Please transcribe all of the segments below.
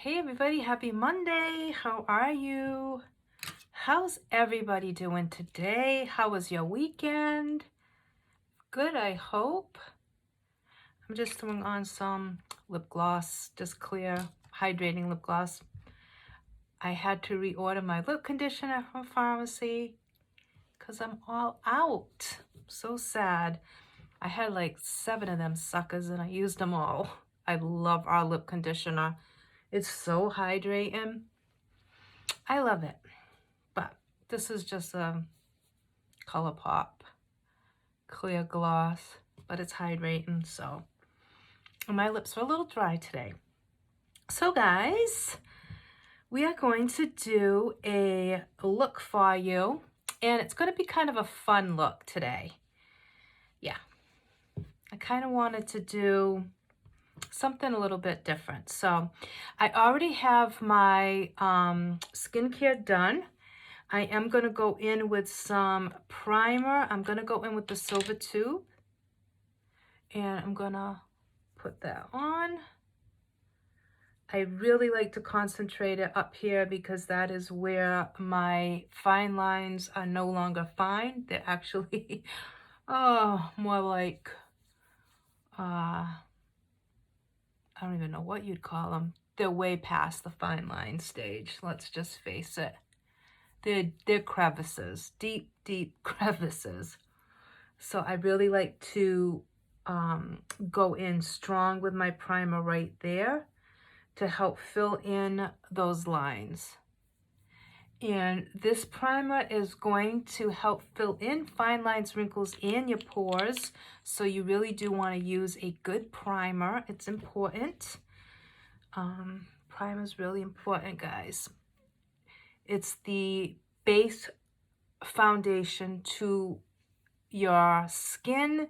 Hey everybody, happy Monday. How are you? How's everybody doing today? How was your weekend? Good, I hope. I'm just throwing on some lip gloss, just clear, hydrating lip gloss. I had to reorder my lip conditioner from pharmacy because I'm all out. So sad. I had like 7 of them suckers and I used them all. I love our lip conditioner. It's so hydrating. I love it. But this is just a ColourPop clear gloss, but it's hydrating, so my lips are a little dry today. So guys, we are going to do a look for you, and it's going to be kind of a fun look today. Yeah, I kind of wanted to do something a little bit different. So I already have my skincare done. I am going to go in with some primer. I'm going to go in with the Silver Tube. And I'm going to put that on. I really like to concentrate it up here because that is where my fine lines are no longer fine. They're actually, more like, I don't even know what you'd call them. They're way past the fine line stage. Let's just face it. They're crevices, deep, deep crevices. So I really like to go in strong with my primer right there to help fill in those lines. And this primer is going to help fill in fine lines, wrinkles, and your pores. So you really do want to use a good primer. It's important. Primer is really important, guys. It's the base foundation to your skin,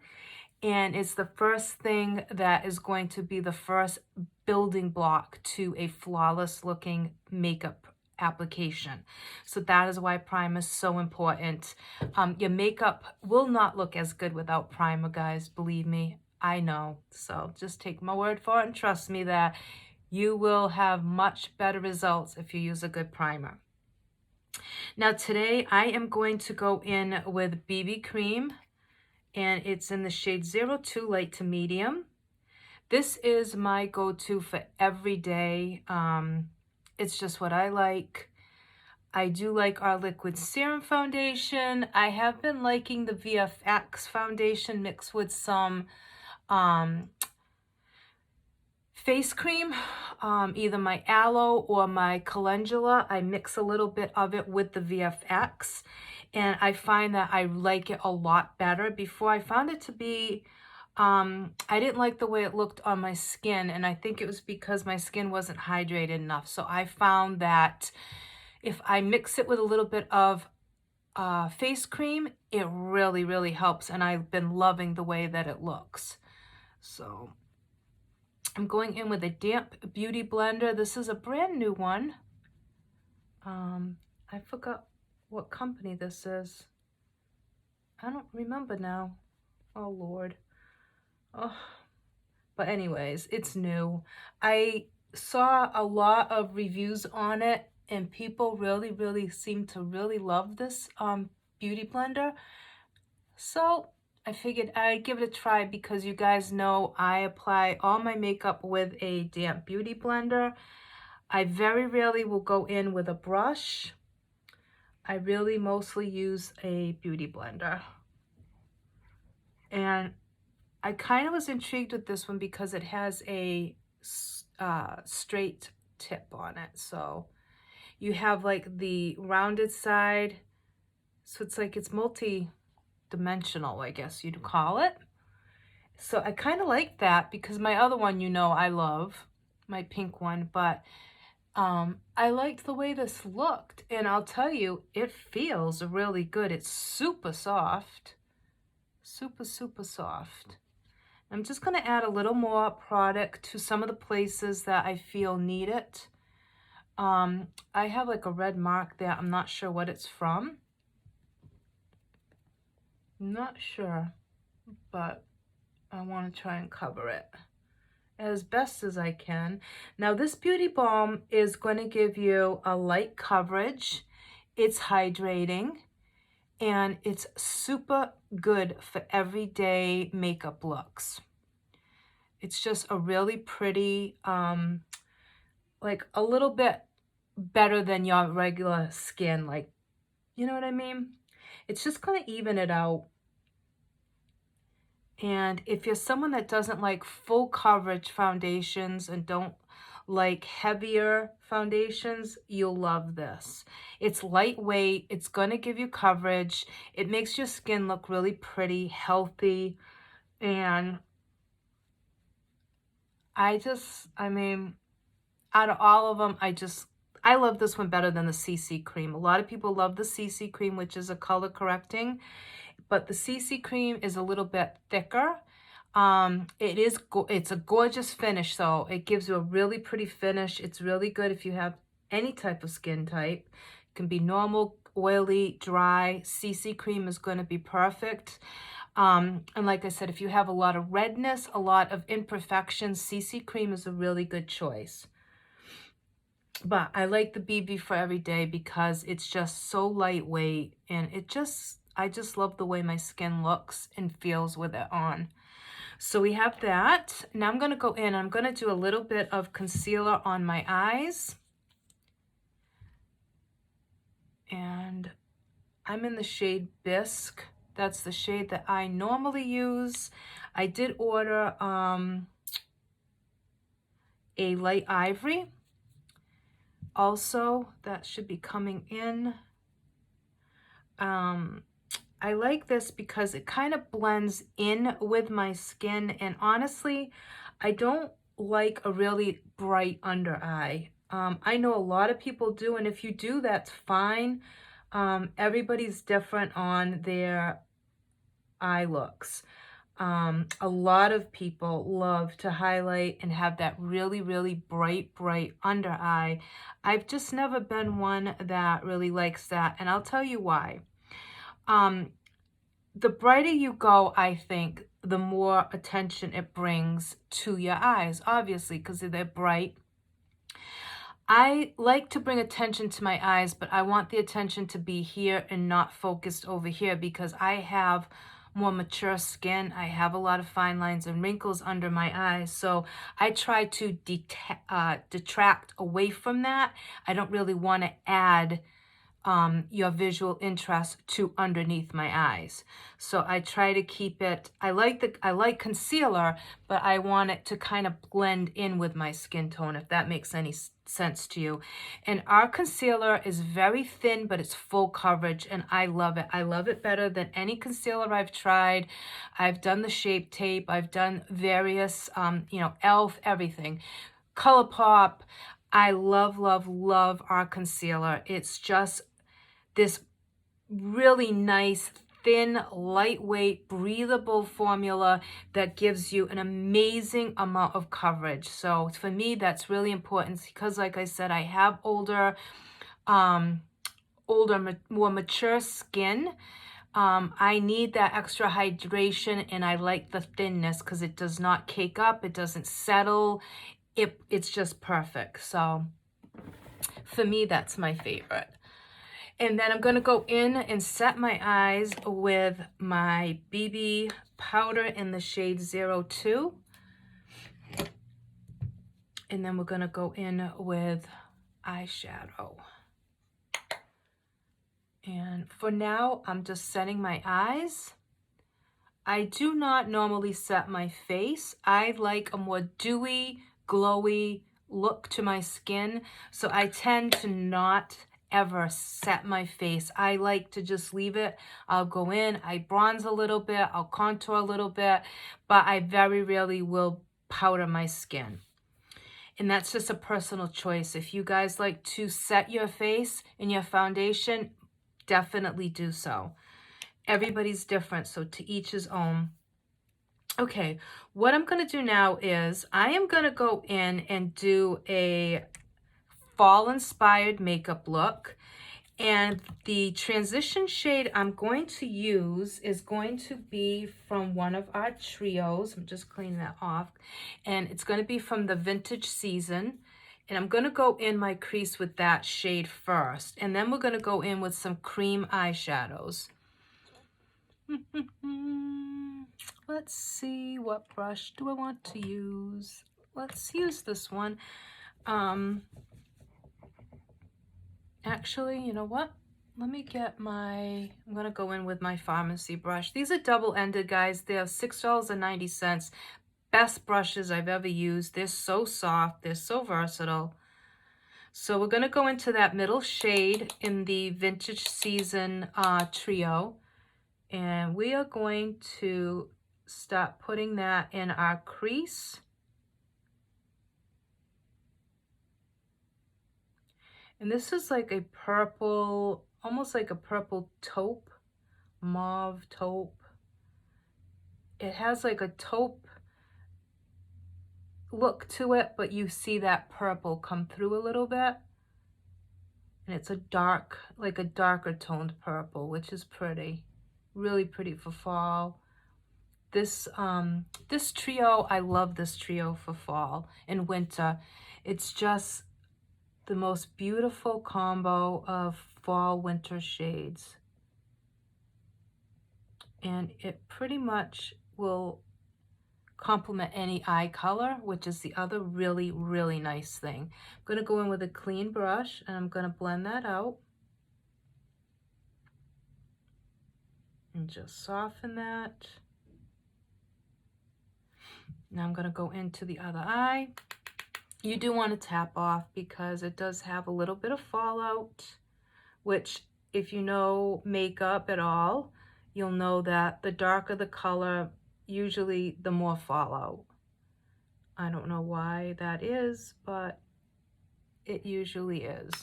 and it's the first thing that is going to be the first building block to a flawless looking makeup application. So that is why primer is so important. Your makeup will not look as good without primer, guys. Believe me, I know. So just take my word for it and trust me that you will have much better results if you use a good primer. Now today I am going to go in with BB cream, and it's in the shade 02 light to medium. This is my go-to for every day. It's just what I like. I do like our liquid serum foundation. I have been liking the VFX foundation mixed with some face cream, either my aloe or my calendula. I mix a little bit of it with the VFX, and I find that I like it a lot better. Before, I found it to be, I didn't like the way it looked on my skin, and I think it was because my skin wasn't hydrated enough. So I found that if I mix it with a little bit of face cream, it really, really helps, and I've been loving the way that it looks. So I'm going in with a damp beauty blender. This is a brand new one. I forgot what company this is. I don't remember now. Oh, Lord. Oh. But anyways, it's new. I saw a lot of reviews on it, and people really, really seem to really love this beauty blender. So I figured I'd give it a try because you guys know I apply all my makeup with a damp beauty blender. I very rarely will go in with a brush. I really mostly use a beauty blender. And I kind of was intrigued with this one because it has a straight tip on it. So you have like the rounded side. So it's like it's multi-dimensional, I guess you'd call it. So I kind of like that because my other one, you know, I love my pink one, but I liked the way this looked, and I'll tell you, it feels really good. It's super soft, super, super soft. I'm just going to add a little more product to some of the places that I feel need it. I have like a red mark there. I'm not sure what it's from. I'm not sure, but I want to try and cover it. as best as I can. Now this beauty balm is going to give you a light coverage. It's hydrating and it's super good for everyday makeup looks. It's just a really pretty, like a little bit better than your regular skin. Like, you know what I mean? It's just going to even it out. And if you're someone that doesn't like full coverage foundations and don't like heavier foundations, you'll love this. It's lightweight. It's going to give you coverage. It makes your skin look really pretty, healthy. And I mean, out of all of them, I love this one better than the CC cream. A lot of people love the CC cream, which is a color correcting, but the CC cream is a little bit thicker. It's a gorgeous finish, though. It gives you a really pretty finish. It's really good if you have any type of skin type. It can be normal, oily, dry. CC cream is going to be perfect. And like I said, if you have a lot of redness, a lot of imperfections, CC cream is a really good choice. But I like the BB for every day because it's just so lightweight, and I just love the way my skin looks and feels with it on. So we have that. Now I'm going to go in. I'm going to do a little bit of concealer on my eyes. And I'm in the shade Bisque. That's the shade that I normally use. I did order a light ivory. Also, that should be coming in. I like this because it kind of blends in with my skin, and honestly, I don't like a really bright under eye. I know a lot of people do, and if you do, that's fine. Everybody's different on their eye looks. A lot of people love to highlight and have that really, really bright under eye. I've just never been one that really likes that, and I'll tell you why. The brighter you go, I think, the more attention it brings to your eyes, obviously, because they're bright. I like to bring attention to my eyes, but I want the attention to be here and not focused over here because I have more mature skin. I have a lot of fine lines and wrinkles under my eyes. So I try to detract away from that. I don't really want to add your visual interest to underneath my eyes. So I try to keep it, I like concealer, but I want it to kind of blend in with my skin tone, if that makes any sense to you. And our concealer is very thin, but it's full coverage, and I love it. I love it better than any concealer I've tried. I've done the Shape Tape. I've done various, e.l.f., everything. ColourPop. I love, love, love our concealer. It's just this really nice, thin, lightweight, breathable formula that gives you an amazing amount of coverage. So for me, that's really important because, like I said, I have older, more mature skin. I need that extra hydration, and I like the thinness because it does not cake up. It doesn't settle. It's just perfect. So for me, that's my favorite. And then I'm going to go in and set my eyes with my BB powder in the shade 02. And then we're going to go in with eyeshadow. And for now, I'm just setting my eyes. I do not normally set my face. I like a more dewy, glowy look to my skin. So I tend to not ever set my face. I like to just leave it. I'll go in, I bronze a little bit, I'll contour a little bit, but I very rarely will powder my skin. And that's just a personal choice. If you guys like to set your face in your foundation, definitely do so. Everybody's different, so to each his own. Okay, what I'm going to do now is I am going to go in and do a fall-inspired makeup look. And the transition shade I'm going to use is going to be from one of our trios. I'm just cleaning that off. And it's going to be from the Vintage Season. And I'm going to go in my crease with that shade first. And then we're going to go in with some cream eyeshadows. Let's see, what brush do I want to use? Let's use this one. Actually, you know what? Let me get I'm gonna go in with my pharmacy brush. These are double-ended, guys. They are $6.90. Best brushes I've ever used. They're so soft, they're so versatile. So we're gonna go into that middle shade in the Vintage Season trio. And we are going to start putting that in our crease. And this is like a purple, almost like a purple taupe, mauve taupe. It has like a taupe look to it, but you see that purple come through a little bit. And it's a dark, like a darker toned purple, which is pretty, really pretty for fall. This trio, I love this trio for fall and winter. It's just the most beautiful combo of fall winter shades. And it pretty much will complement any eye color, which is the other really, really nice thing. I'm going to go in with a clean brush and I'm going to blend that out. And just soften that. Now I'm going to go into the other eye. You do want to tap off because it does have a little bit of fallout, which if you know makeup at all, you'll know that the darker the color, usually the more fallout. I don't know why that is, but it usually is.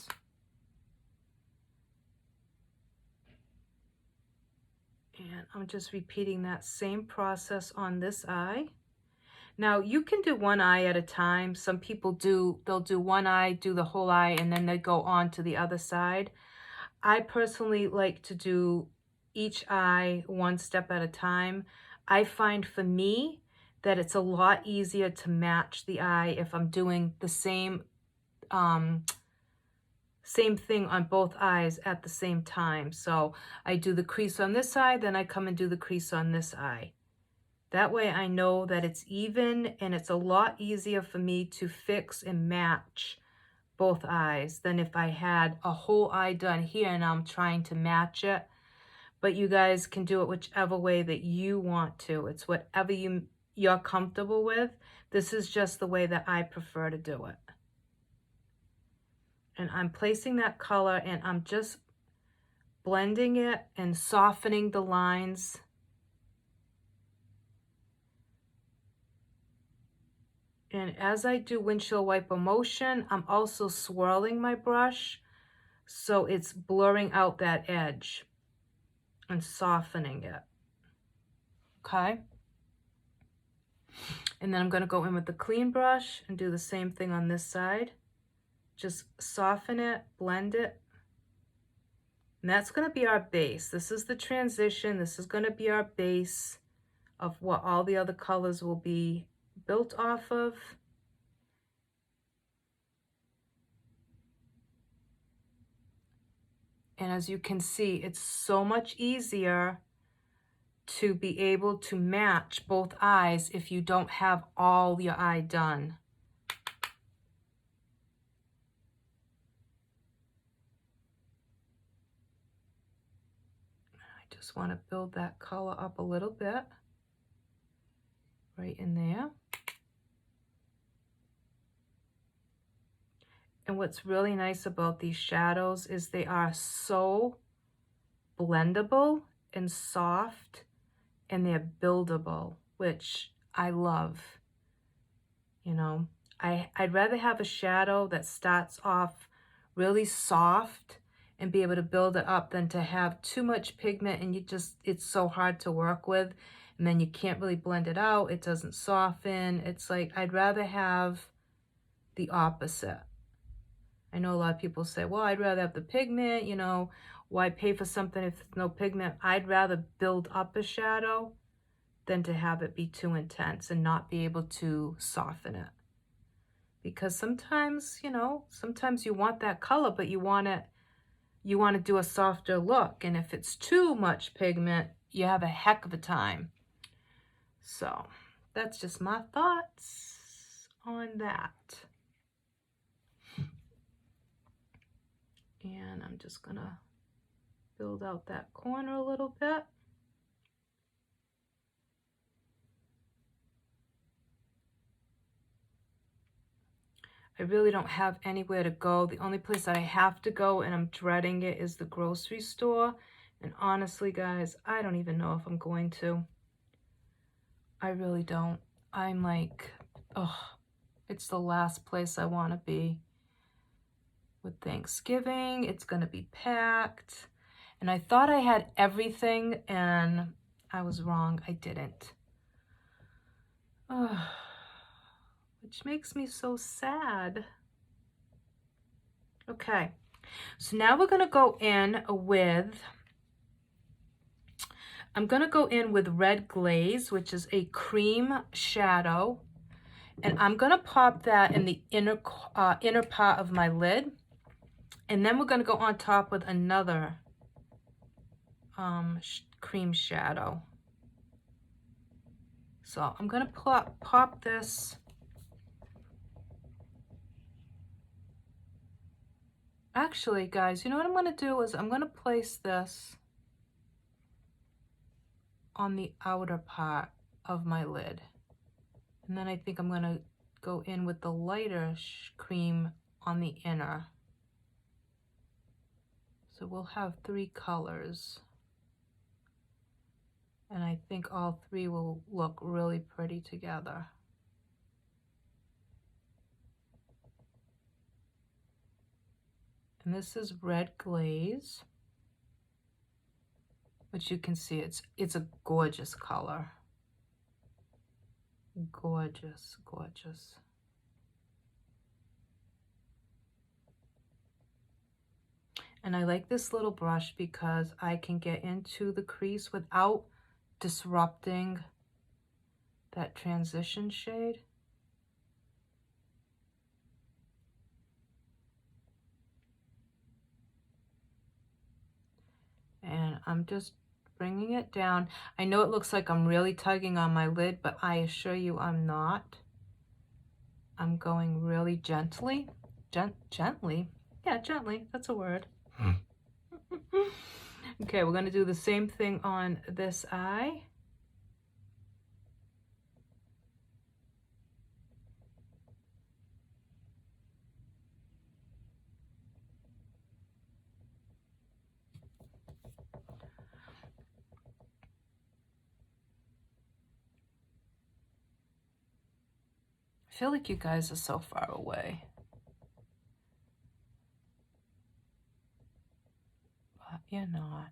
And I'm just repeating that same process on this eye. Now you can do one eye at a time. Some people they'll do one eye, do the whole eye, and then they go on to the other side. I personally like to do each eye one step at a time. I find for me that it's a lot easier to match the eye if I'm doing the same thing on both eyes at the same time. So I do the crease on this eye, then I come and do the crease on this eye. That way I know that it's even, and it's a lot easier for me to fix and match both eyes than if I had a whole eye done here and I'm trying to match it. But you guys can do it whichever way that you want to. It's whatever you're comfortable with. This is just the way that I prefer to do it. And I'm placing that color and I'm just blending it and softening the lines. And as I do windshield wiper motion, I'm also swirling my brush so it's blurring out that edge and softening it. Okay? And then I'm going to go in with the clean brush and do the same thing on this side. Just soften it, blend it. And that's going to be our base. This is the transition. This is going to be our base of what all the other colors will be built off of. And as you can see, it's so much easier to be able to match both eyes if you don't have all your eye done. I just want to build that color up a little bit right in there. And what's really nice about these shadows is they are so blendable and soft, and they're buildable, which I love. You know, I'd rather have a shadow that starts off really soft and be able to build it up than to have too much pigment and it's so hard to work with, and then you can't really blend it out. It doesn't soften. It's like, I'd rather have the opposite. I know a lot of people say, well, I'd rather have the pigment, you know, why pay for something if there's no pigment? I'd rather build up a shadow than to have it be too intense and not be able to soften it. Because sometimes, you know, sometimes you want that color, but you want to do a softer look. And if it's too much pigment, you have a heck of a time. So that's just my thoughts on that. And I'm just gonna build out that corner a little bit. I really don't have anywhere to go. The only place that I have to go, and I'm dreading it, is the grocery store. And honestly, guys, I don't even know if I'm going to. I really don't. I'm like, oh, it's the last place I want to be. With Thanksgiving, it's going to be packed. And I thought I had everything, and I was wrong. I didn't. Oh, which makes me so sad. Okay, so now we're going to go in with, I'm going to go in with Red Glaze, which is a cream shadow. And I'm going to pop that in the inner part of my lid. And then we're going to go on top with another cream shadow. So I'm going to pop this. Actually, guys, you know what I'm going to do is I'm going to place this on the outer part of my lid. And then I think I'm going to go in with the lighter cream on the inner. So we'll have 3 colors. And I think all 3 will look really pretty together. And this is Red Glaze, which you can see it's a gorgeous color. Gorgeous, gorgeous. And I like this little brush because I can get into the crease without disrupting that transition shade. And I'm just bringing it down. I know it looks like I'm really tugging on my lid, but I assure you I'm not. I'm going really gently. Gently? Yeah, gently. That's a word. Okay, we're going to do the same thing on this eye. I feel like you guys are so far away. But you're not.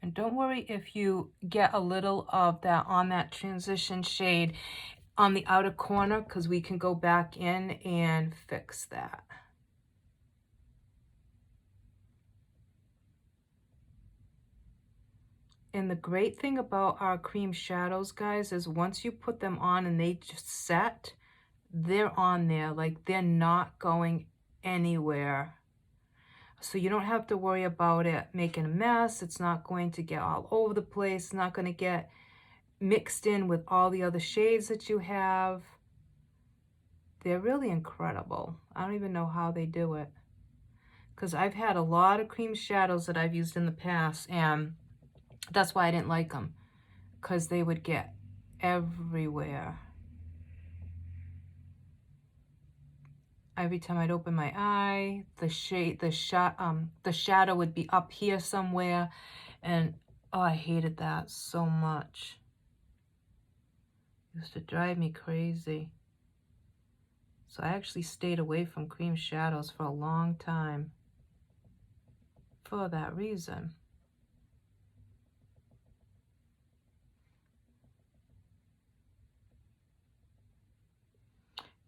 And don't worry if you get a little of that on that transition shade on the outer corner, because we can go back in and fix that. And the great thing about our cream shadows, guys, is once you put them on and they just set, they're on there. Like, they're not going anywhere. So you don't have to worry about it making a mess. It's not going to get all over the place. It's not going to get mixed in with all the other shades that you have. They're really incredible. I don't even know how they do it. Because I've had a lot of cream shadows that I've used in the past, and that's why I didn't like them, because they would get everywhere. Every time I'd open my eye, the shadow would be up here somewhere, and oh, I hated that so much. It used to drive me crazy. So I actually stayed away from cream shadows for a long time for that reason.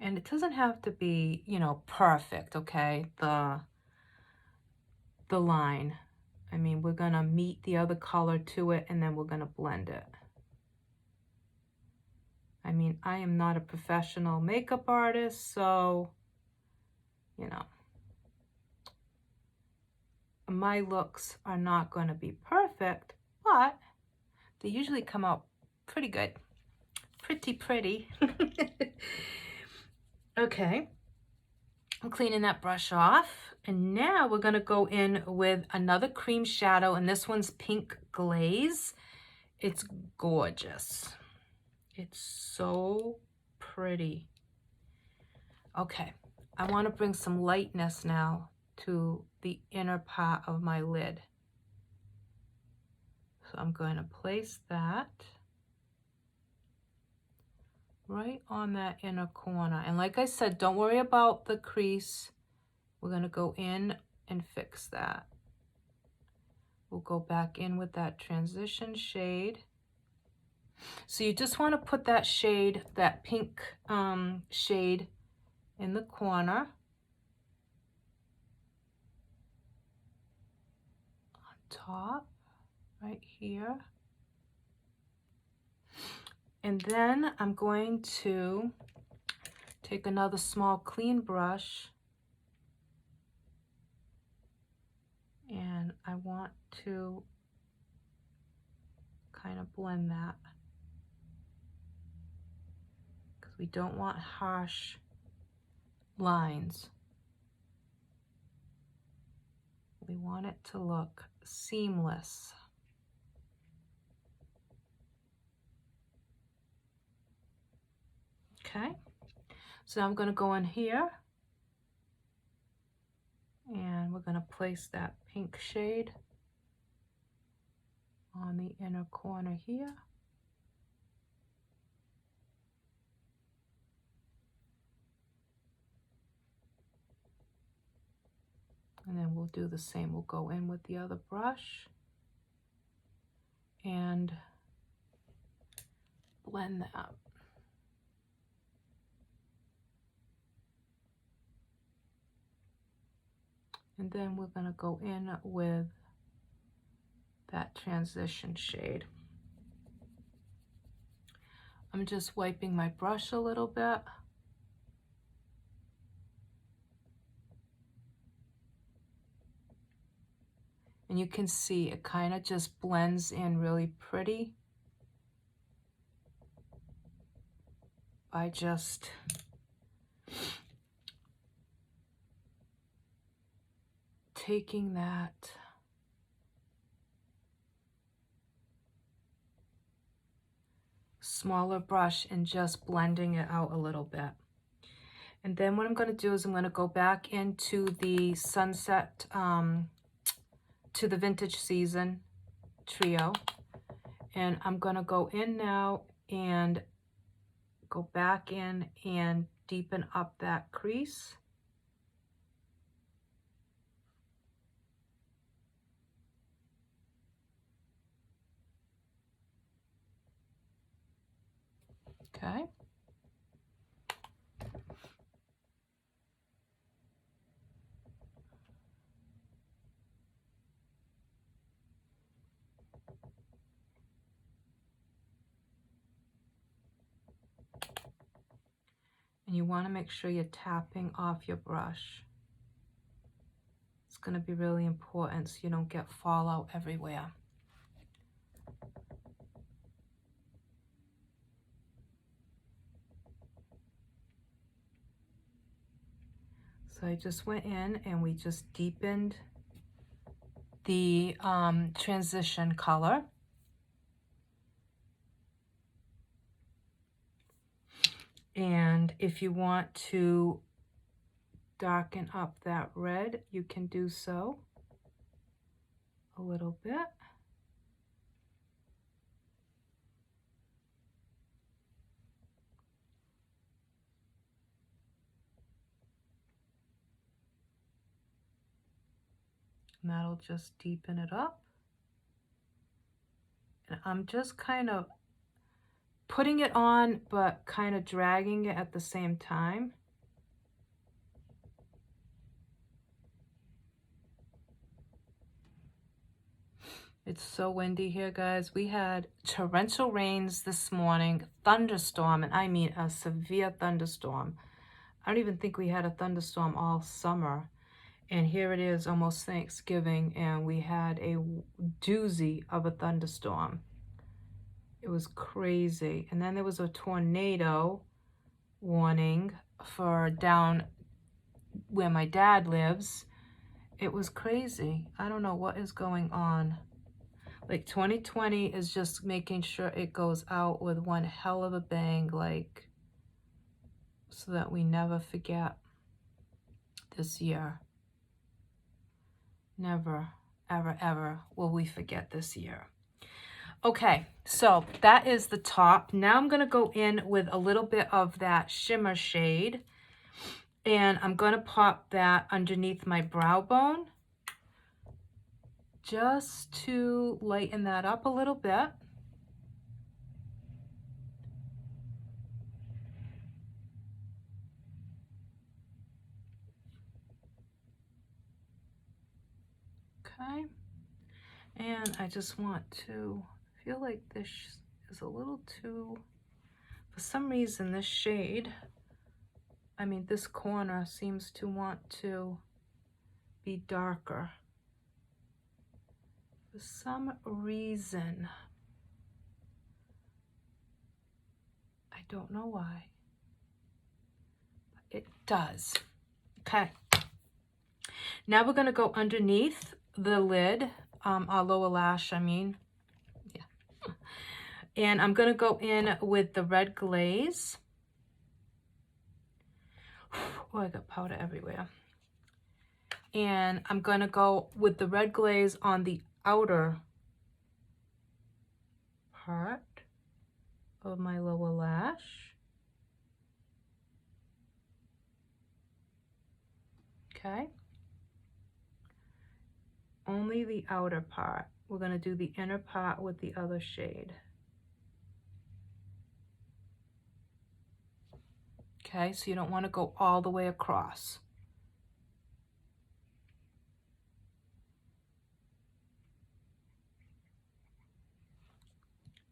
And it doesn't have to be, you know, perfect, okay? The line. I mean, we're gonna meet the other color to it and then we're gonna blend it. I mean, I am not a professional makeup artist, so, you know, my looks are not gonna be perfect, but they usually come out pretty good. Pretty. Okay, I'm cleaning that brush off. And now we're gonna go in with another cream shadow, and this one's Pink Glaze. It's gorgeous. It's so pretty. Okay, I wanna bring some lightness now to the inner part of my lid. So I'm going to place that right on that inner corner. And like I said, don't worry about the crease. We're going to go in and fix that. We'll go back in with that transition shade. So you just want to put that shade, that pink shade in the corner. On top, right here. And then I'm going to take another small clean brush, and I want to kind of blend that because we don't want harsh lines. We want it to look seamless. Okay, so I'm going to go in here and we're going to place that pink shade on the inner corner here. And then we'll do the same. We'll go in with the other brush and blend that. And then we're going to go in with that transition shade. I'm just wiping my brush a little bit. And you can see it kind of just blends in really pretty by just taking that smaller brush and just blending it out a little bit. And then what I'm going to do is I'm going to go back into the Sunset, to the Vintage Season trio. And I'm going to go in now and go back in and deepen up that crease. Okay. And you want to make sure you're tapping off your brush. It's going to be really important so you don't get fallout everywhere. So I just went in and we just deepened the transition color. And if you want to darken up that red, you can do so a little bit. And that'll just deepen it up. And I'm just kind of putting it on, but kind of dragging it at the same time. It's so windy here, guys. We had torrential rains this morning, thunderstorm, and I mean a severe thunderstorm. I don't even think we had a thunderstorm all summer. And here it is, almost Thanksgiving, and we had a doozy of a thunderstorm. It was crazy. And then there was a tornado warning for down where my dad lives. It was crazy. I don't know what is going on. Like 2020 is just making sure it goes out with one hell of a bang, like, so that we never forget this year. Never, ever, ever will we forget this year. Okay, so that is the top. Now I'm going to go in with a little bit of that shimmer shade, and I'm going to pop that underneath my brow bone just to lighten that up a little bit. Okay, and I just want to feel like this is a little too, for some reason this shade, I mean this corner seems to want to be darker. For some reason, I don't know why, but it does. Okay, now we're going to go underneath the lid, our lower lash, I mean, yeah. And I'm going to go in with the red glaze. Oh, I got powder everywhere. And I'm going to go with the red glaze on the outer part of my lower lash. Okay. Only the outer part. We're going to do the inner part with the other shade. Okay, so you don't want to go all the way across.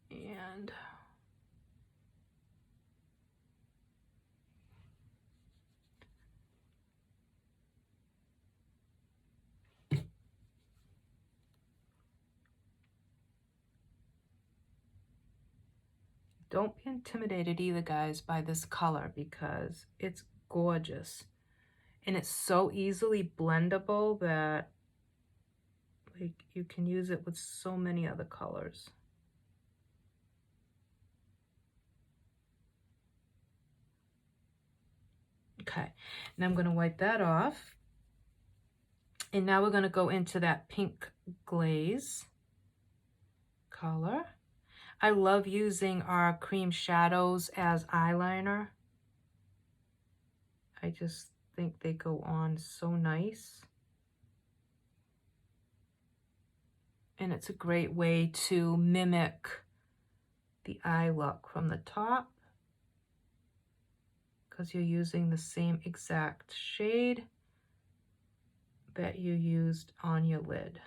And don't be intimidated either, guys, by this color because it's gorgeous. And it's so easily blendable that like you can use it with so many other colors. Okay, and I'm going to wipe that off. And now we're going to go into that pink glaze color. I love using our cream shadows as eyeliner. I just think they go on so nice. And it's a great way to mimic the eye look from the top because you're using the same exact shade that you used on your lid.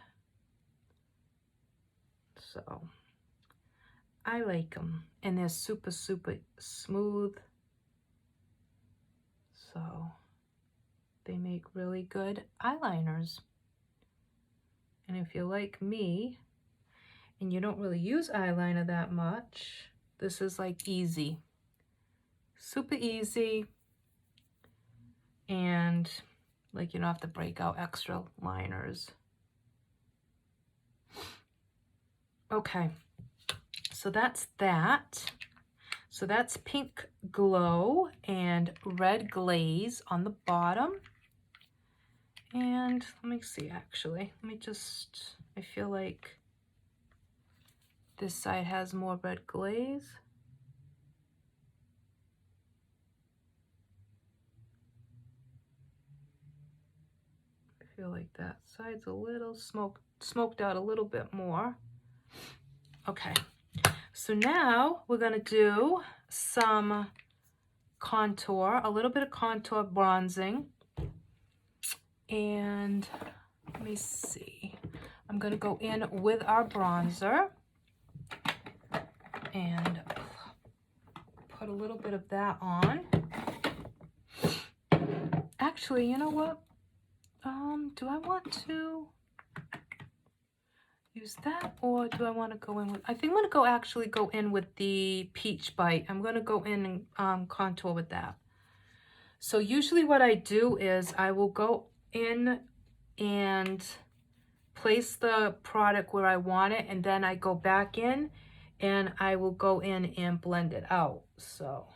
So I like them, and they're super, super smooth. So they make really good eyeliners. And if you're like me and you don't really use eyeliner that much, this is like easy. Super easy. And like you don't have to break out extra liners. Okay, so that's that. So that's Pink Glow and Red Glaze on the bottom. And let me see, actually. Let me just, I feel like this side has more red glaze. I feel like that side's a little smoked out a little bit more. Okay, So now we're going to do some contour, a little bit of contour bronzing. And let me see. I'm going to go in with our bronzer and put a little bit of that on. Actually, you know what? Do I want to use that, or do I want to go in with, I think I'm going to actually go in with the Peach Bite. I'm going to go in and contour with that. So usually what I do is I will go in and place the product where I want it, and then I go back in and I will go in and blend it out. So,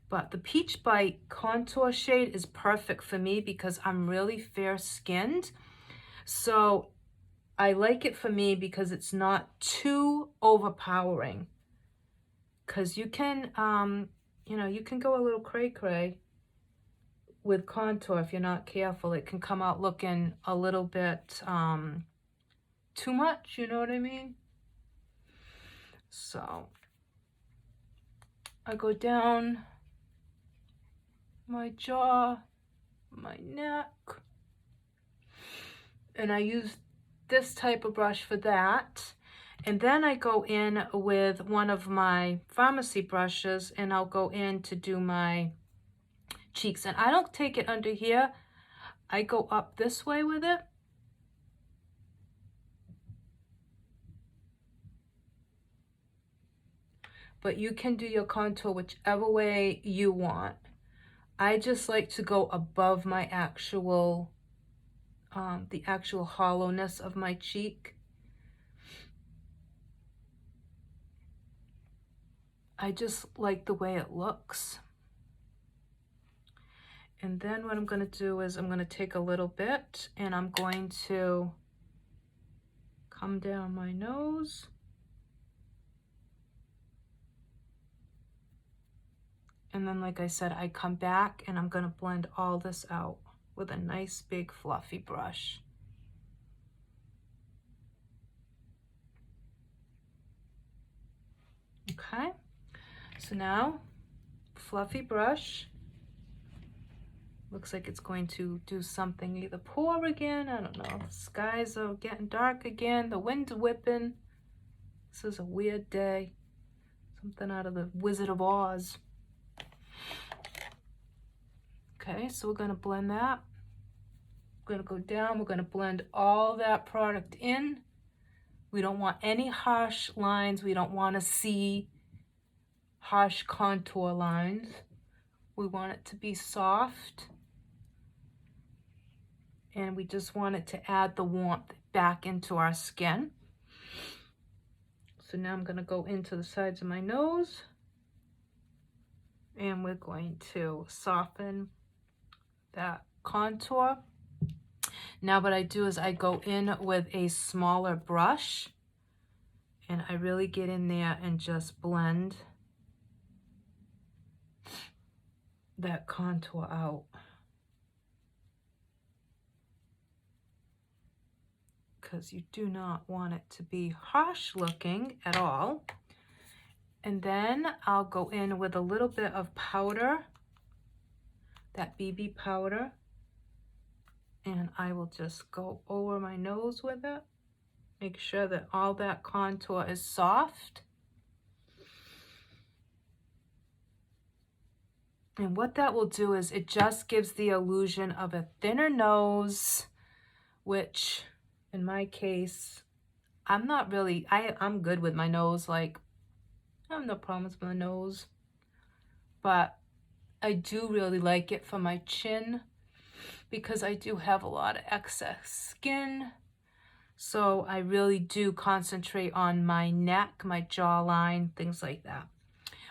but the Peach Bite contour shade is perfect for me because I'm really fair skinned. So I like it for me because it's not too overpowering. Because you can, you know, you can go a little cray-cray with contour if you're not careful. It can come out looking a little bit too much, you know what I mean? So I go down my jaw, my neck, and I use this type of brush for that. And then I go in with one of my pharmacy brushes and I'll go in to do my cheeks. And I don't take it under here. I go up this way with it. But you can do your contour whichever way you want. I just like to go above my actual, the actual hollowness of my cheek. I just like the way it looks. And then what I'm going to do is I'm going to take a little bit and I'm going to come down my nose. And then, like I said, I come back and I'm going to blend all this out with a nice big fluffy brush. Okay, so now fluffy brush. Looks like it's going to do something, either pour again, I don't know. The skies are getting dark again, the wind's whipping. This is a weird day. Something out of the Wizard of Oz. Okay, so we're gonna blend that. We're gonna go down, we're gonna blend all that product in. We don't want any harsh lines. We don't wanna see harsh contour lines. We want it to be soft. And we just want it to add the warmth back into our skin. So now I'm going to go into the sides of my nose and we're going to soften that contour. Now what I do is I go in with a smaller brush and I really get in there and just blend that contour out. Because you do not want it to be harsh looking at all. And then I'll go in with a little bit of powder, that BB powder, and I will just go over my nose with it. Make sure that all that contour is soft. And what that will do is it just gives the illusion of a thinner nose, which in my case, I'm not really, I'm good with my nose. Like, I have no problems with my nose. But I do really like it for my chin because I do have a lot of excess skin. So I really do concentrate on my neck, my jawline, things like that.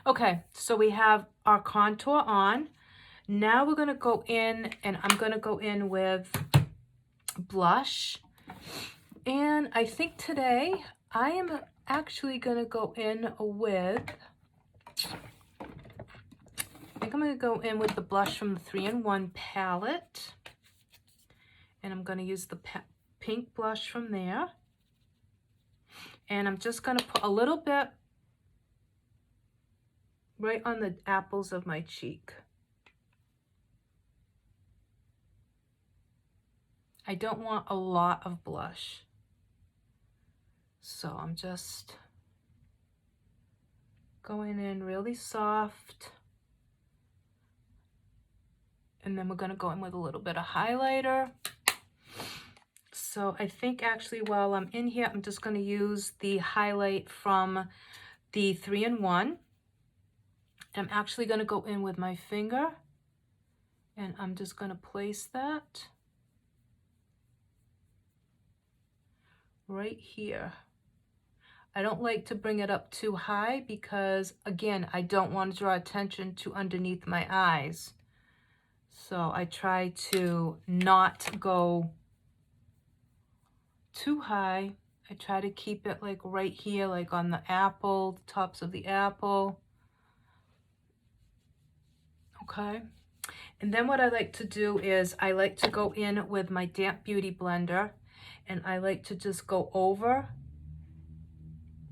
Okay, so we have our contour on. Now we're going to go in and I'm going to go in with blush. And I think today I am actually going to go in with, I think I'm going to go in with the blush from the 3-in-1 palette. And I'm going to use the pink blush from there. And I'm just going to put a little bit right on the apples of my cheek. I don't want a lot of blush. So I'm just going in really soft. And then we're gonna go in with a little bit of highlighter. So I think actually while I'm in here, I'm just gonna use the highlight from the 3-in-1. I'm actually gonna go in with my finger and I'm just gonna place that right here. I don't like to bring it up too high because, again, I don't want to draw attention to underneath my eyes. So I try to not go too high. I try to keep it like right here, like on the apple, the tops of the apple. Okay. And then what I like to do is I like to go in with my damp beauty blender and I like to just go over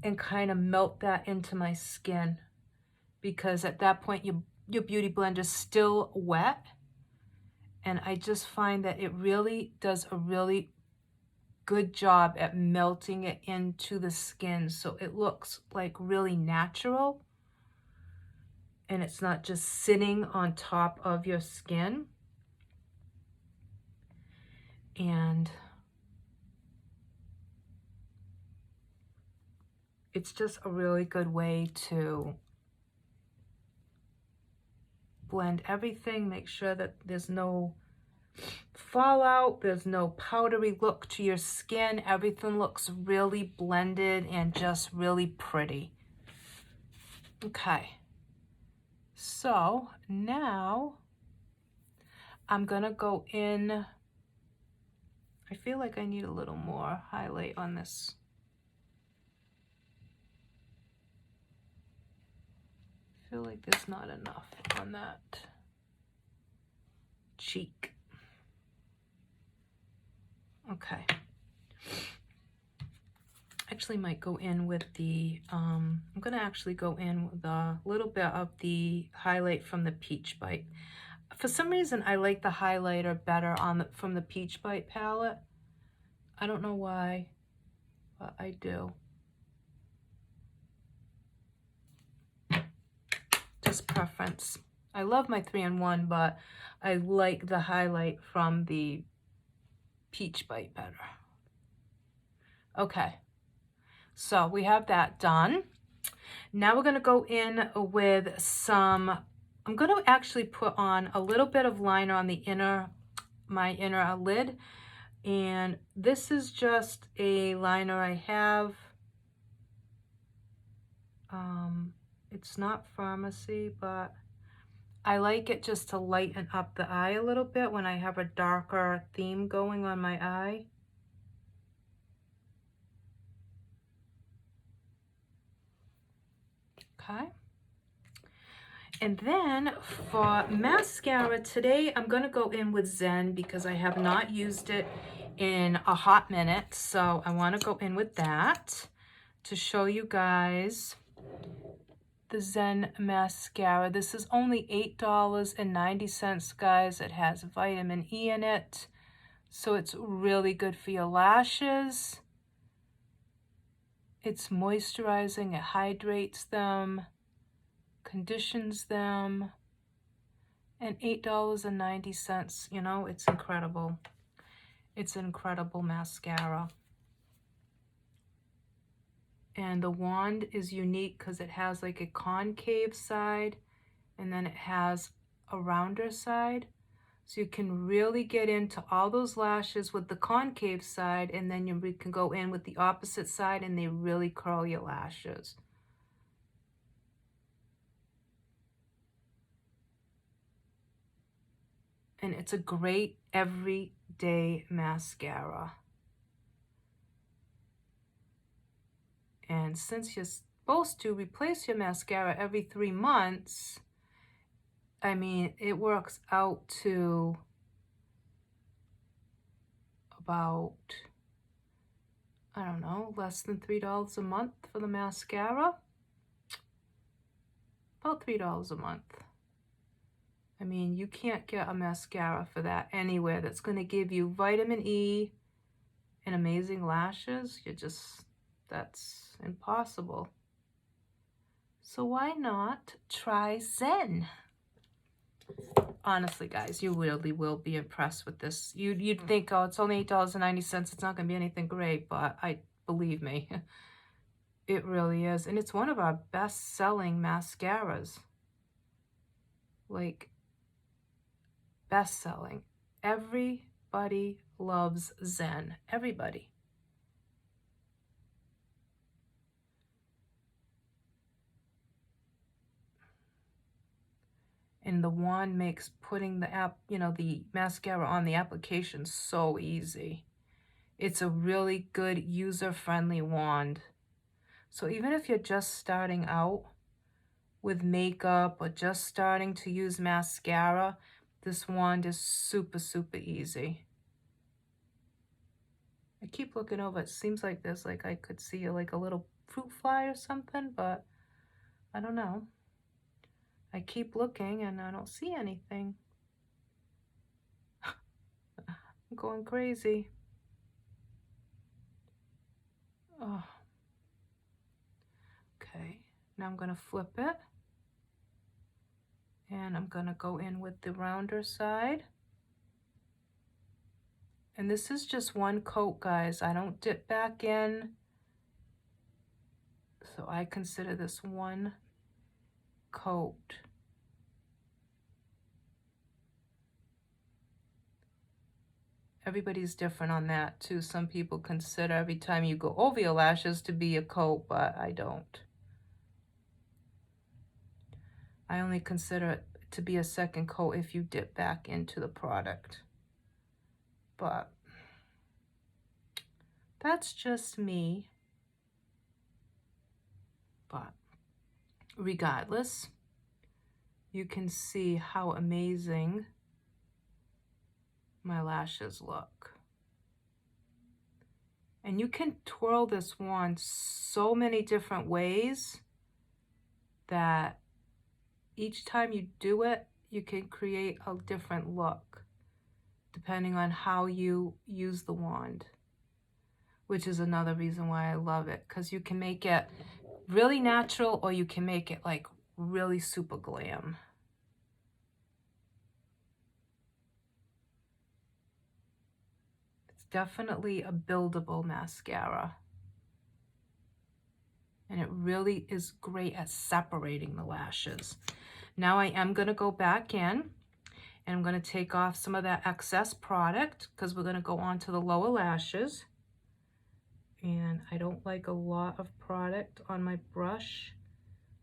and kind of melt that into my skin, because at that point your beauty blender is still wet, and I just find that it really does a really good job at melting it into the skin so it looks like really natural and it's not just sitting on top of your skin. And it's just a really good way to blend everything, make sure that there's no fallout, there's no powdery look to your skin. Everything looks really blended and just really pretty. Okay, so now I'm gonna go in. I feel like I need a little more highlight on this. I feel like there's not enough on that cheek. Okay. Actually might go in with the, I'm gonna actually go in with a little bit of the highlight from the Peach Bite. For some reason, I like the highlighter better on from the Peach Bite palette. I don't know why, but I do. Just preference. I love my 3-in-1, but I like the highlight from the Peach Bite better. Okay, so we have that done. Now we're gonna go in with some, I'm gonna actually put on a little bit of liner on the my inner lid. And this is just a liner I have. It's not Pharmacy, but I like it just to lighten up the eye a little bit when I have a darker theme going on my eye. Okay. And then for mascara today, I'm going to go in with Zen because I have not used it in a hot minute. So I want to go in with that to show you guys the Zen mascara. This is only $8.90, guys. It has vitamin E in it, so it's really good for your lashes. It's moisturizing, it hydrates them, conditions them, and $8.90, you know, it's incredible. It's an incredible mascara. And the wand is unique because it has like a concave side and then it has a rounder side. So you can really get into all those lashes with the concave side, and then you can go in with the opposite side and they really curl your lashes. And it's a great everyday mascara. And since you're supposed to replace your mascara every 3 months, I mean, it works out to about, I don't know, less than $3 a month for the mascara. About $3 a month. I mean, you can't get a mascara for that anywhere that's going to give you vitamin E and amazing lashes. That's impossible. So why not try Zen? Honestly, guys, you really will be impressed with this. You'd think, oh, it's only $8.90. It's not going to be anything great, but believe me, it really is. And it's one of our best-selling mascaras. Like, best-selling. Everybody loves Zen. Everybody. And the wand makes putting the mascara on the application so easy. It's a really good user-friendly wand. So even if you're just starting out with makeup or just starting to use mascara, this wand is super, super easy. I keep looking over. It seems like there's I could see like a little fruit fly or something, but I don't know. I keep looking and I don't see anything. I'm going crazy. Oh. Okay, now I'm going to flip it. And I'm going to go in with the rounder side. And this is just one coat, guys. I don't dip back in. So I consider this one coat. Everybody's different on that too. Some people consider every time you go over your lashes to be a coat, but I don't. I only consider it to be a second coat if you dip back into the product. But that's just me. But regardless, you can see how amazing my lashes look. And you can twirl this wand so many different ways that each time you do it, you can create a different look depending on how you use the wand, which is another reason why I love it, because you can make it really natural or you can make it like really super glam. It's definitely a buildable mascara. And it really is great at separating the lashes. Now I am going to go back in and I'm going to take off some of that excess product because we're going to go on to the lower lashes. And I don't like a lot of product on my brush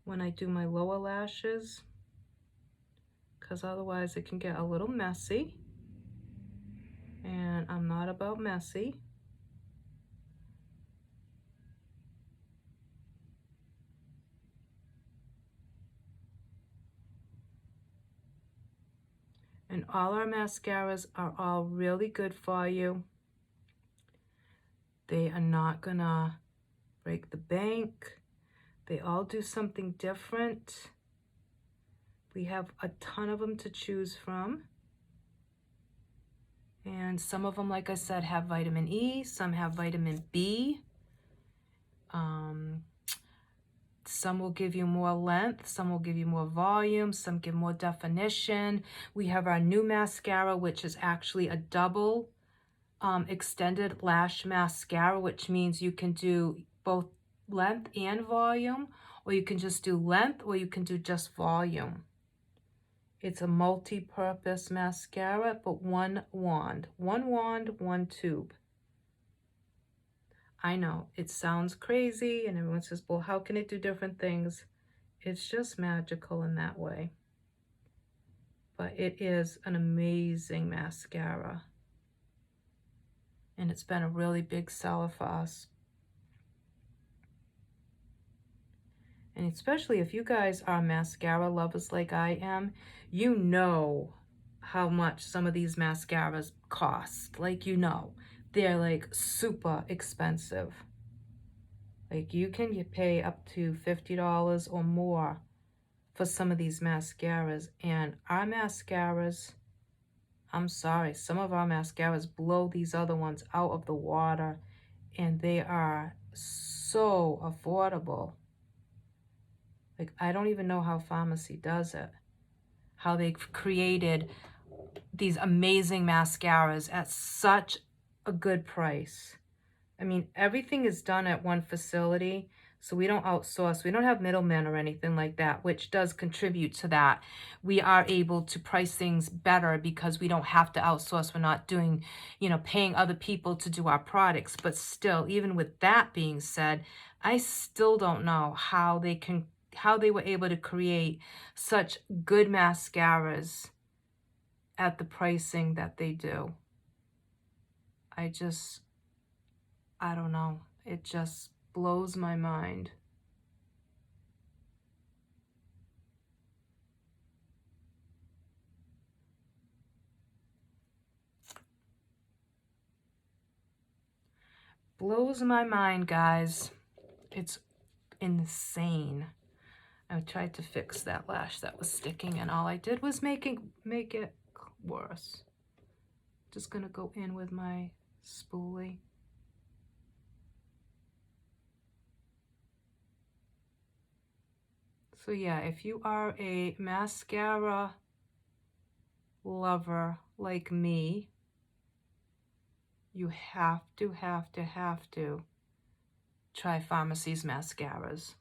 when I do my lower lashes, because otherwise it can get a little messy. And I'm not about messy. And all our mascaras are all really good for you. They are not gonna break the bank. They all do something different. We have a ton of them to choose from. And some of them, like I said, have vitamin E, some have vitamin B. Some will give you more length, some will give you more volume, some give more definition. We have our new mascara, which is actually a double extended lash mascara, which means you can do both length and volume, or you can just do length, or you can do just volume. It's a multi-purpose mascara, but one wand, one tube. I know, it sounds crazy, and everyone says, well, how can it do different things? It's just magical in that way. But it is an amazing mascara. And it's been a really big seller for us. And especially if you guys are mascara lovers like I am, you know how much some of these mascaras cost. Like, you know, they're like super expensive. Like, you can pay up to $50 or more for some of these mascaras. And our mascaras, I'm sorry, some of our mascaras blow these other ones out of the water, and they are so affordable. Like, I don't even know how Pharmacy does it, how they've created these amazing mascaras at such a good price. I mean, everything is done at one facility, so we don't outsource. We don't have middlemen or anything like that, which does contribute to that. We are able to price things better because we don't have to outsource. We're not doing, you know, paying other people to do our products. But still, even with that being said, I still don't know how they were able to create such good mascaras at the pricing that they do. I don't know. It just blows my mind. Blows my mind, guys. It's insane. I tried to fix that lash that was sticking, and all I did was make it worse. Just gonna go in with my spoolie. So yeah, if you are a mascara lover like me, you have to try Pharmacy's mascaras.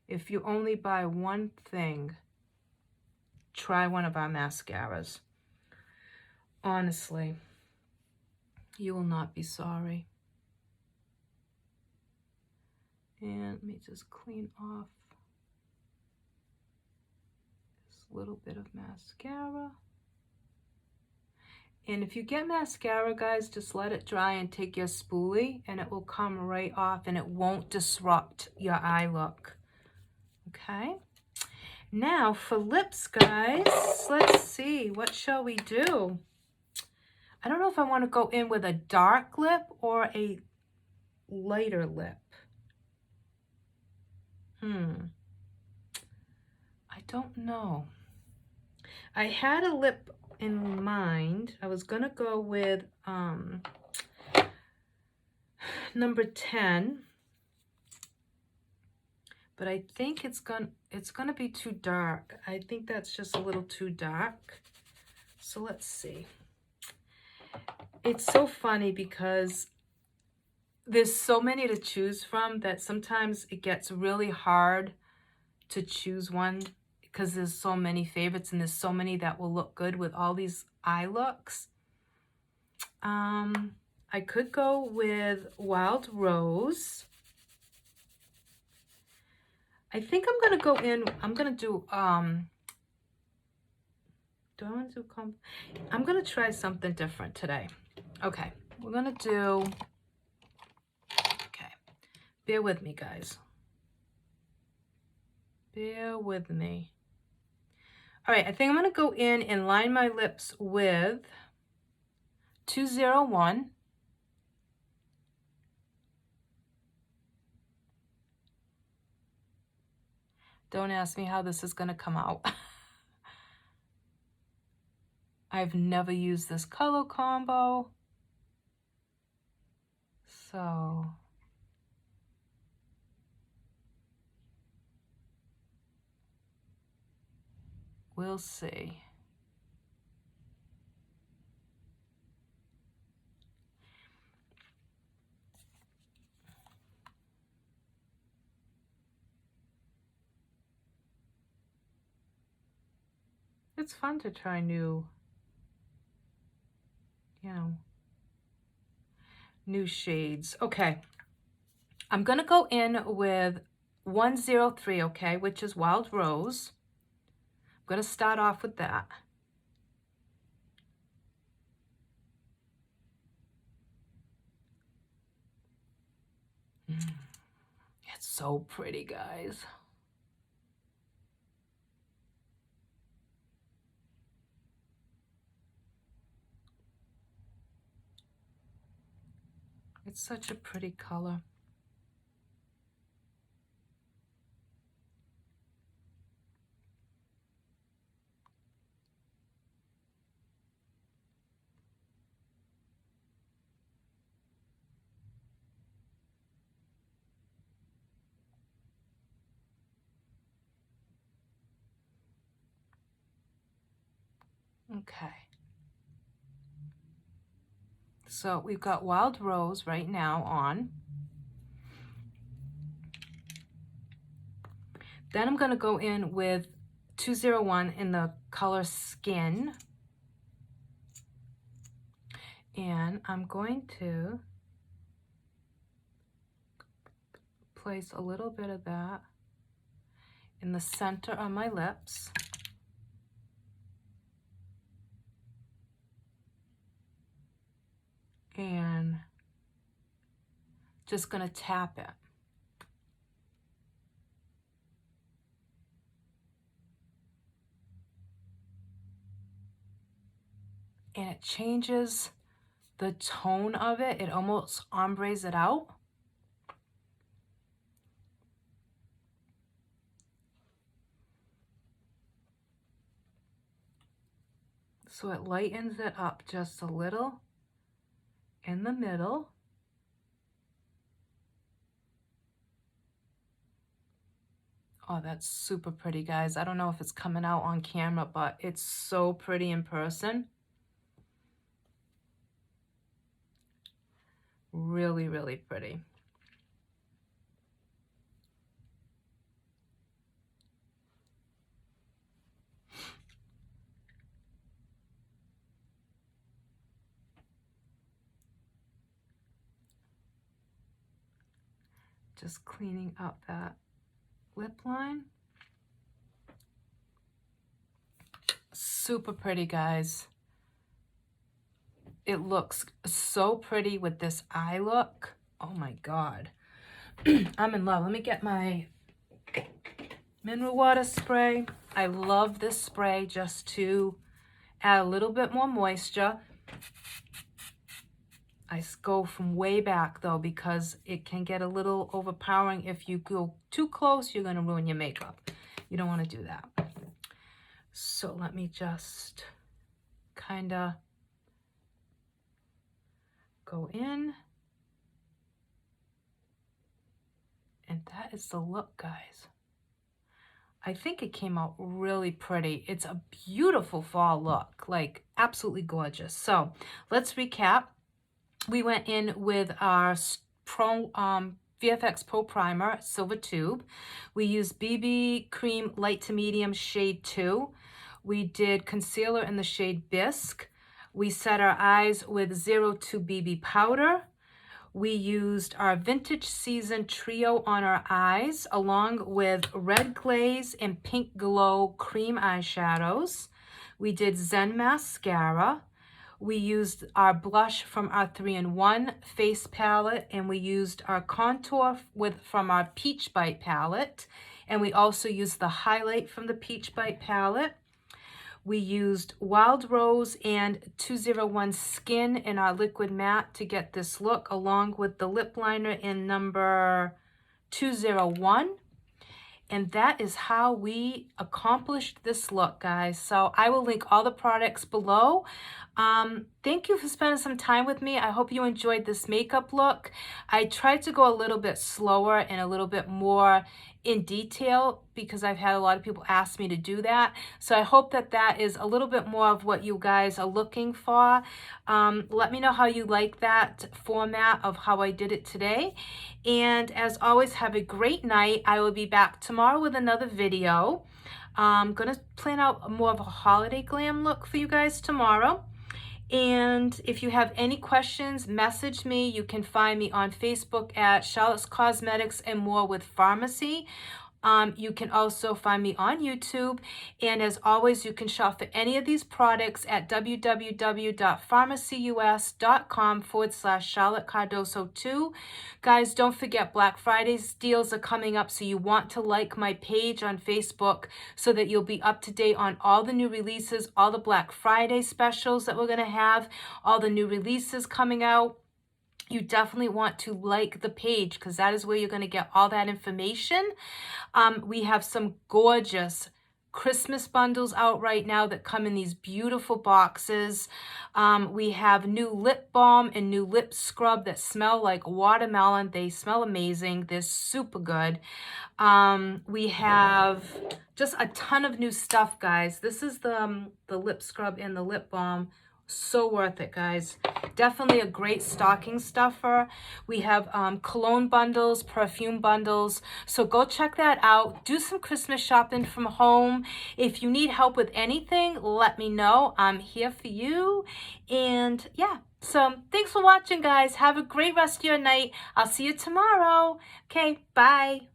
If you only buy one thing, try one of our mascaras. Honestly, you will not be sorry. And let me just clean off this little bit of mascara. And if you get mascara, guys, just let it dry and take your spoolie, and it will come right off, and it won't disrupt your eye look. Okay? Now for lips, guys, let's see. What shall we do? I don't know if I want to go in with a dark lip or a lighter lip. I don't know. I had a lip in mind. I was gonna go with number 10, but I think it's gonna be too dark. I think that's just a little too dark. So let's see. It's so funny because there's so many to choose from that sometimes it gets really hard to choose one because there's so many favorites and there's so many that will look good with all these eye looks. I could go with Wild Rose. I think I'm gonna go in, I'm gonna do I'm gonna try something different today. Okay, we're gonna do, okay, bear with me, guys. Bear with me. All right, I think I'm gonna go in and line my lips with 201. Don't ask me how this is gonna come out. I've never used this color combo. So we'll see. It's fun to try new, you know, new shades. Okay, I'm gonna go in with 103, okay, which is Wild Rose. I'm gonna start off with that. It's so pretty, guys. It's such a pretty color. Okay. So we've got Wild Rose right now on. Then I'm going to go in with 201 in the color Skin. And I'm going to place a little bit of that in the center of my lips. And just going to tap it. And it changes the tone of it. It almost ombres it out. So it lightens it up just a little in the middle. Oh, that's super pretty, guys. I don't know if it's coming out on camera, but it's so pretty in person. Really, really pretty. Just cleaning up that lip line. Super pretty, guys. It looks so pretty with this eye look. Oh my God. I'm in love. Let me get my mineral water spray. I love this spray just to add a little bit more moisture. I go from way back though because it can get a little overpowering. If you go too close, you're going to ruin your makeup. You don't want to do that. So let me just kind of go in. And that is the look, guys. I think it came out really pretty. It's a beautiful fall look, like absolutely gorgeous. So let's recap. We went in with our VFX Pro Primer, Silver Tube. We used BB Cream Light to Medium Shade 2. We did concealer in the shade Bisque. We set our eyes with 02 BB Powder. We used our Vintage Season Trio on our eyes, along with Red Glaze and Pink Glow Cream eyeshadows. We did Zen Mascara. We used our blush from our 3-in-1 face palette, and we used our contour from our Peach Bite palette. And we also used the highlight from the Peach Bite palette. We used Wild Rose and 201 Skin in our liquid matte to get this look, along with the lip liner in number 201. And that is how we accomplished this look, guys. So I will link all the products below. Thank you for spending some time with me. I hope you enjoyed this makeup look. I tried to go a little bit slower and a little bit more in detail because I've had a lot of people ask me to do that. So I hope that that is a little bit more of what you guys are looking for. Let me know how you like that format of how I did it today. And as always, have a great night. I will be back tomorrow with another video. I'm going to plan out more of a holiday glam look for you guys tomorrow. And if you have any questions, message me. You can find me on Facebook at Charlotte's Cosmetics and More with Pharmacy. You can also find me on YouTube. And as always, you can shop for any of these products at www.pharmacyus.com/Charlotte Cardoso 2. Guys, don't forget Black Friday's deals are coming up, so you want to like my page on Facebook so that you'll be up to date on all the new releases, all the Black Friday specials that we're going to have, all the new releases coming out. You definitely want to like the page because that is where you're going to get all that information. We have some gorgeous Christmas bundles out right now that come in these beautiful boxes. We have new lip balm and new lip scrub that smell like watermelon. They smell amazing. They're super good. We have just a ton of new stuff, guys. This is the lip scrub and the lip balm. So worth it, guys. Definitely a great stocking stuffer. We have cologne bundles, perfume bundles. So go check that out. Do some Christmas shopping from home. If you need help with anything, let me know. I'm here for you. And yeah, so thanks for watching, guys. Have a great rest of your night. I'll see you tomorrow. Okay, bye.